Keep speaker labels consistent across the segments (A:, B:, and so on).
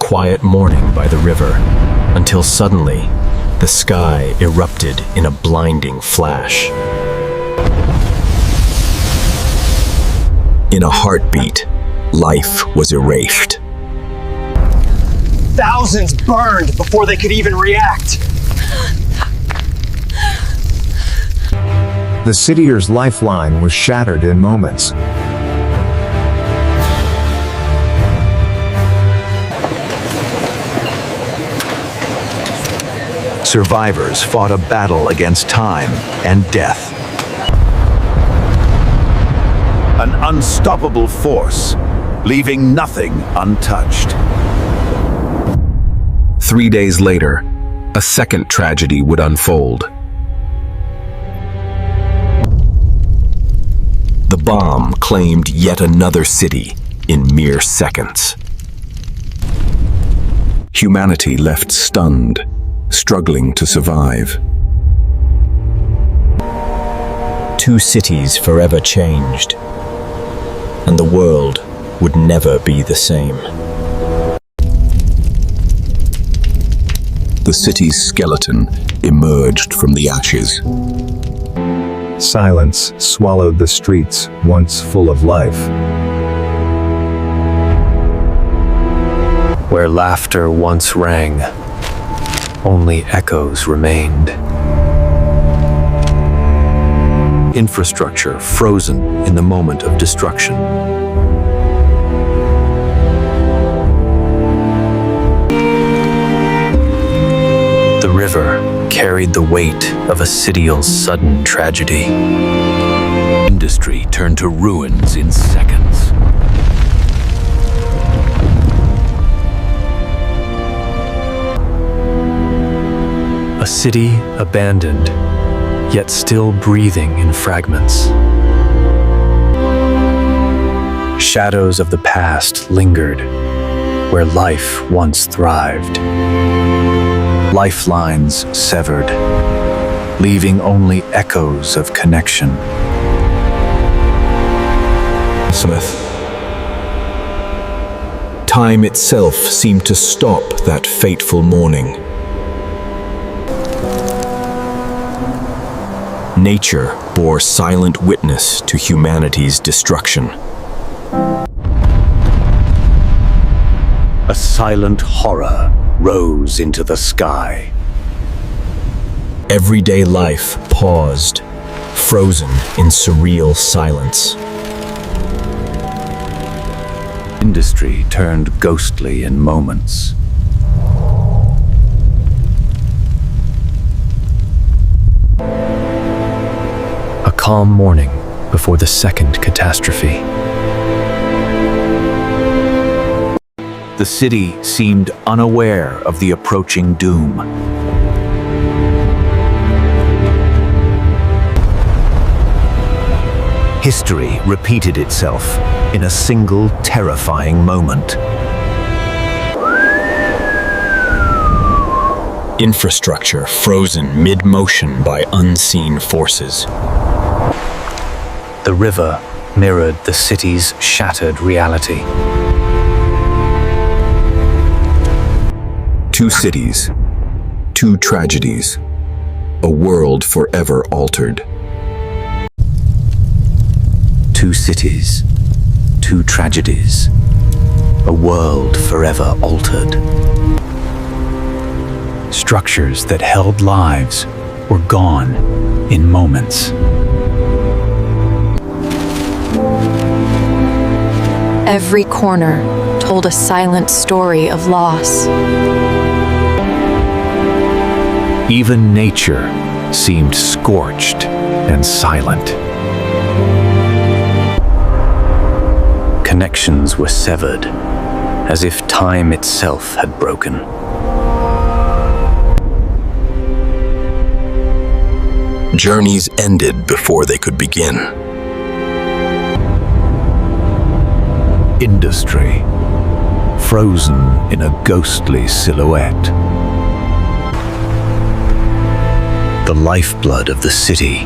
A: quiet morning by the river, until suddenly, the sky erupted in a blinding flash. In a heartbeat, life was erased.
B: Thousands burned before they could even react.
C: The citier's lifeline was shattered in moments.
D: Survivors fought a battle against time and death. An unstoppable force, leaving nothing untouched.
A: 3 days later, a second tragedy would unfold. The bomb claimed yet another city in mere seconds. Humanity left stunned, struggling to survive. 2 cities forever changed, and the world would never be the same. The city's skeleton emerged from the ashes.
C: Silence swallowed the streets once full of life.
E: Where laughter once rang, only echoes remained.
D: Infrastructure frozen in the moment of destruction.
E: The river carried the weight of a city's sudden tragedy.
D: Industry turned to ruins in seconds.
E: A city abandoned, yet still breathing in fragments. Shadows of the past lingered where life once thrived. Lifelines severed, leaving only echoes of connection.
A: Smith. Time itself seemed to stop that fateful morning. Nature bore silent witness to humanity's destruction.
D: A silent horror rose into the sky.
A: Everyday life paused, frozen in surreal silence.
D: Industry turned ghostly in moments.
E: A calm morning before the second catastrophe.
D: The city seemed unaware of the approaching doom. History repeated itself in a single terrifying moment.
A: Infrastructure frozen mid-motion by unseen forces.
E: The river mirrored the city's shattered reality.
A: 2 cities, 2 tragedies, a world forever altered.
D: 2 cities, 2 tragedies, a world forever altered.
E: Structures that held lives were gone in moments.
F: Every corner told a silent story of loss.
D: Even nature seemed scorched and silent. Connections were severed, as if time itself had broken.
A: Journeys ended before they could begin.
D: Industry, frozen in a ghostly silhouette. The lifeblood of the city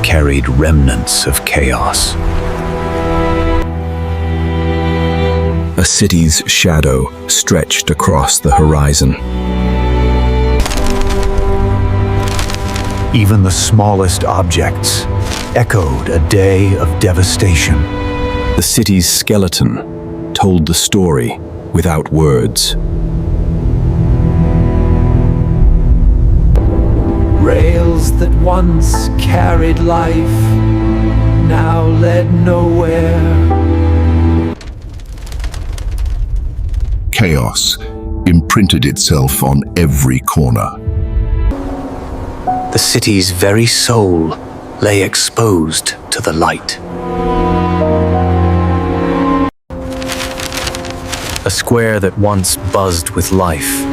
D: carried remnants of chaos.
A: A city's shadow stretched across the horizon.
D: Even the smallest objects echoed a day of devastation.
A: The city's skeleton told the story without words.
G: Rails that once carried life now led nowhere.
H: Chaos imprinted itself on every corner.
E: The city's very soul lay exposed to the light. A square that once buzzed with life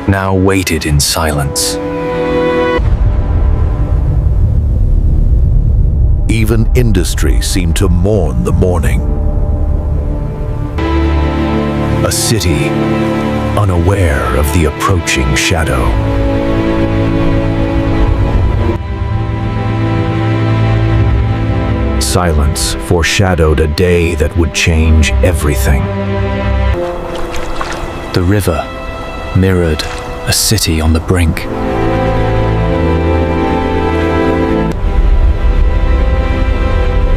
E: now waited in silence.
I: Even industry seemed to mourn the morning.
D: A city unaware of the approaching shadow. Silence foreshadowed a day that would change everything.
E: The river mirrored a city on the brink.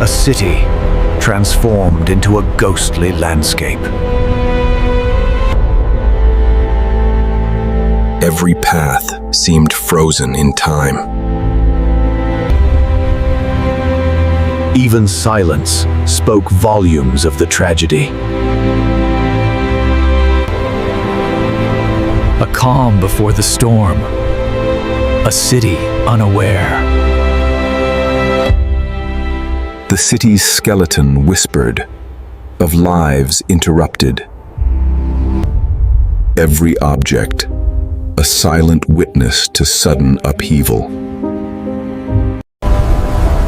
D: A city transformed into a ghostly landscape.
A: Every path seemed frozen in time.
D: Even silence spoke volumes of the tragedy.
E: A calm before the storm. A city unaware.
A: The city's skeleton whispered of lives interrupted. Every object, a silent witness to sudden upheaval.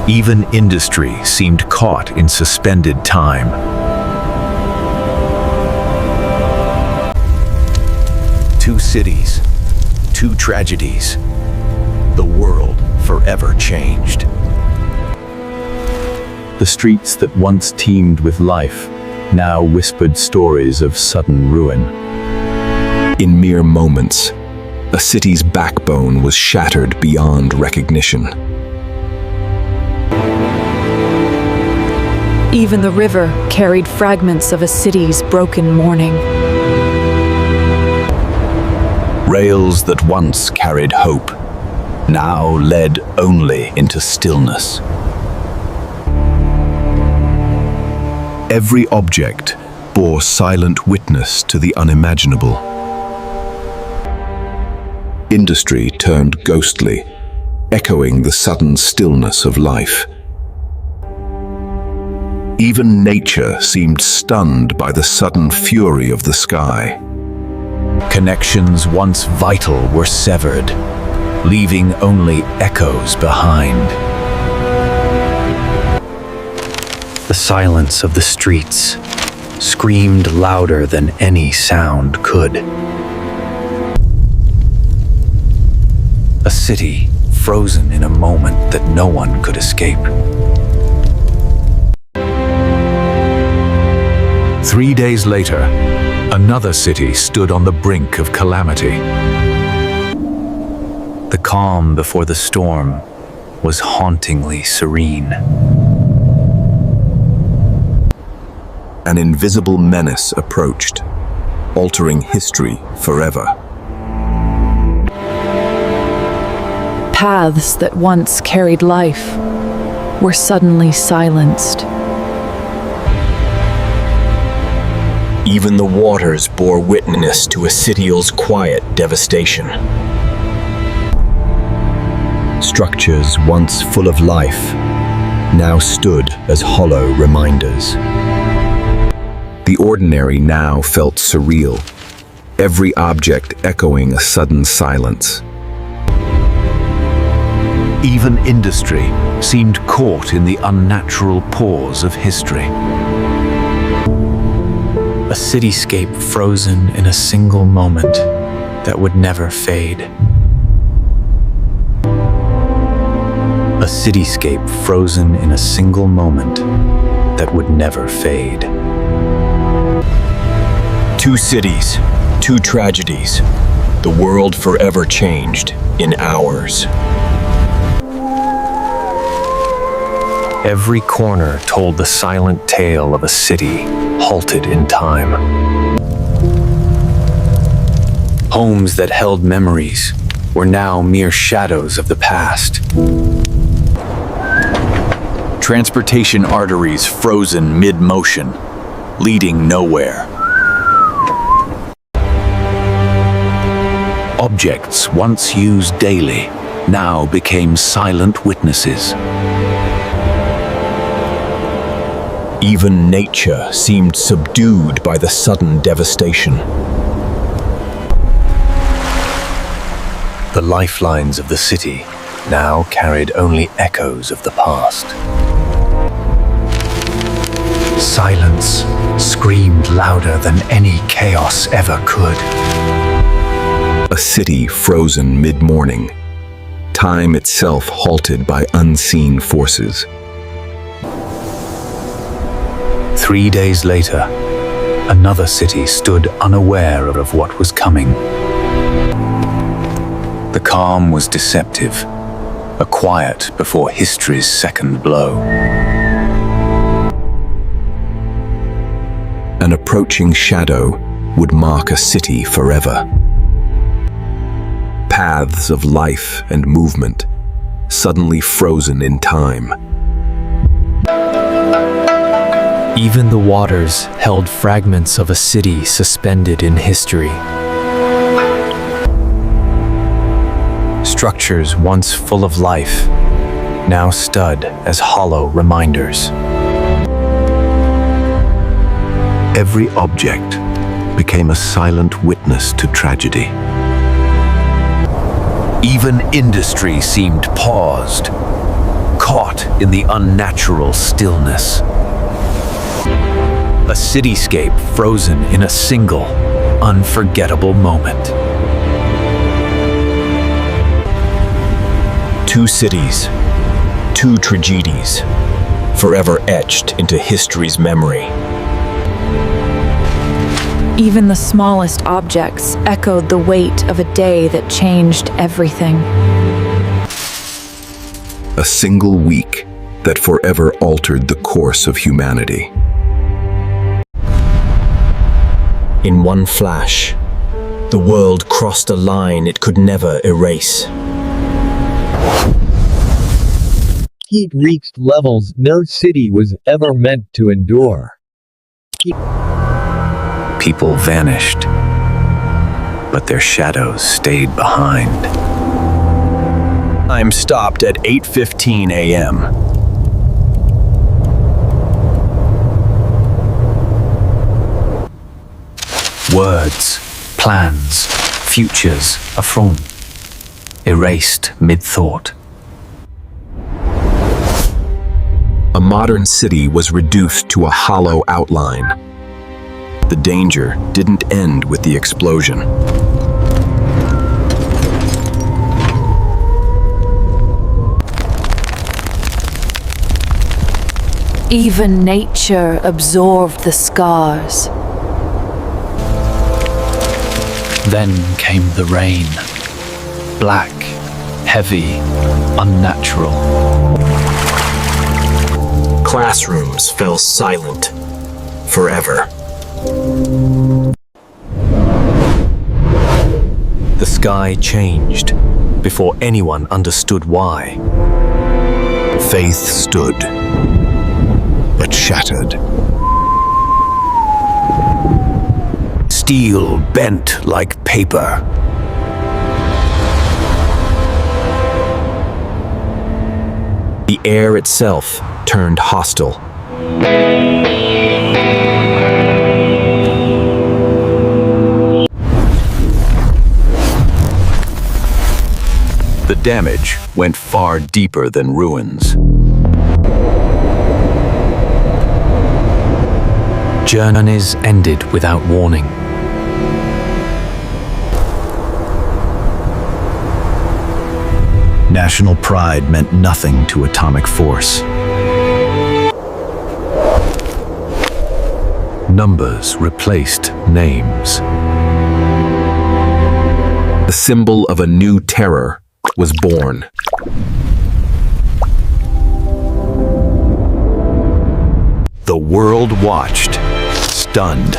D: Even industry seemed caught in suspended time. Two cities, two tragedies. The world forever changed. The streets that once teemed with life now whispered stories of sudden ruin.
A: In mere moments, a city's backbone was shattered beyond recognition.
F: Even the river carried fragments of a city's broken morning.
D: Rails that once carried hope now led only into stillness.
A: Every object bore silent witness to the unimaginable. Industry turned ghostly, echoing the sudden stillness of life. Even nature seemed stunned by the sudden fury of the sky.
D: Connections once vital were severed, leaving only echoes behind.
E: The silence of the streets screamed louder than any sound could. A city frozen in a moment that no one could escape.
D: 3 days later, another city stood on the brink of calamity.
E: The calm before the storm was hauntingly serene.
A: An invisible menace approached, altering history forever.
F: Paths that once carried life were suddenly silenced.
A: Even the waters bore witness to a city's quiet devastation. Structures once full of life now stood as hollow reminders. The ordinary now felt surreal, every object echoing a sudden silence.
D: Even industry seemed caught in the unnatural pause of history.
E: A cityscape frozen in a single moment that would never fade. A cityscape frozen in a single moment that would never fade.
A: Two cities, two tragedies. The world forever changed in hours.
E: Every corner told the silent tale of a city halted in time. Homes that held memories were now mere shadows of the past.
D: Transportation arteries frozen mid-motion, leading nowhere. Objects once used daily now became silent witnesses.
A: Even nature seemed subdued by the sudden devastation.
E: The lifelines of the city now carried only echoes of the past. Silence screamed louder than any chaos ever could.
A: A city frozen mid-morning. Time itself halted by unseen forces.
E: 3 days later, another city stood unaware of what was coming. The calm was deceptive, a quiet before history's second blow.
A: An approaching shadow would mark a city forever. Paths of life and movement, suddenly frozen in time.
J: Even the waters held fragments of a city suspended in history.
E: Structures once full of life now stood as hollow reminders.
I: Every object became a silent witness to tragedy. Even industry seemed paused, caught in the unnatural stillness.
E: A cityscape frozen in a single, unforgettable moment.
A: Two cities, two tragedies, forever etched into history's memory.
F: Even the smallest objects echoed the weight of a day that changed everything.
H: A single week that forever altered the course of humanity.
A: In one flash, the world crossed a line it could never erase.
K: Heat reached levels no city was ever meant to endure.
E: People vanished, but their shadows stayed behind.
A: Time stopped at 8:15 a.m.
E: Words, plans, futures affront, erased mid-thought.
A: A modern city was reduced to a hollow outline. The danger didn't end with the explosion.
F: Even nature absorbed the scars.
E: Then came the rain. Black, heavy, unnatural.
A: Classrooms fell silent forever.
E: The sky changed before anyone understood why.
H: Faith stood, but shattered.
I: Steel bent like paper.
A: The air itself turned hostile.
D: The damage went far deeper than ruins.
E: Journeys ended without warning.
I: National pride meant nothing to atomic force. Numbers replaced names.
H: The symbol of a new terror was born.
I: The world watched, stunned.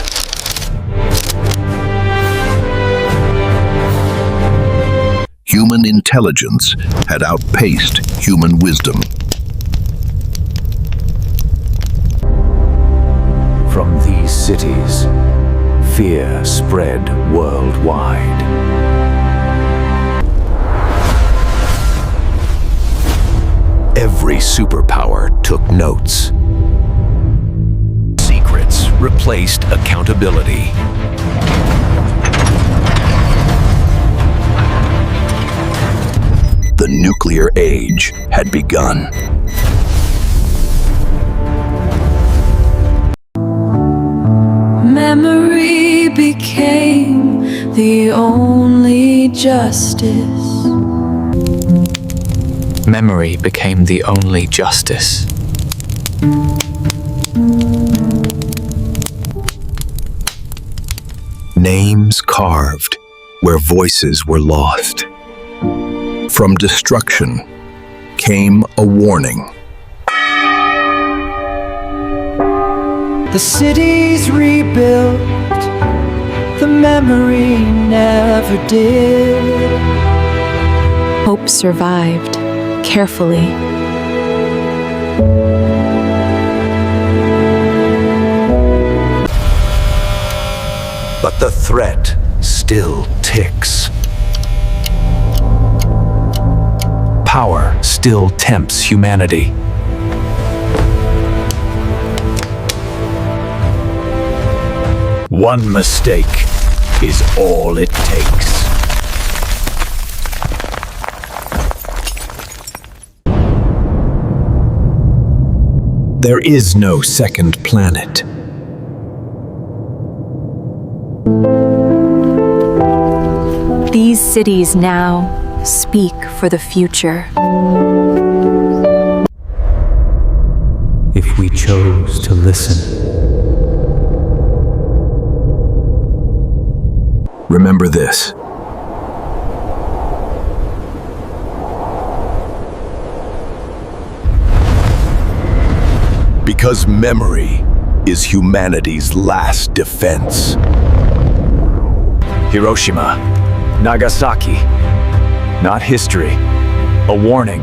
H: Human intelligence had outpaced human wisdom.
D: From these cities, fear spread worldwide.
I: Every superpower took notes. Secrets replaced accountability.
H: The nuclear age had begun.
F: Memory became the only justice.
J: Memory became the only justice.
H: Names carved where voices were lost. From destruction came a warning.
G: The city's rebuilt, the memory never did.
F: Hope survived, carefully.
I: But the threat still ticks.
D: Power still tempts humanity. One mistake is all it takes.
A: There is no second planet.
F: These cities now speak for the future.
J: If we chose to listen.
H: Remember this. Because memory is humanity's last defense.
D: Hiroshima, Nagasaki. Not history, a warning.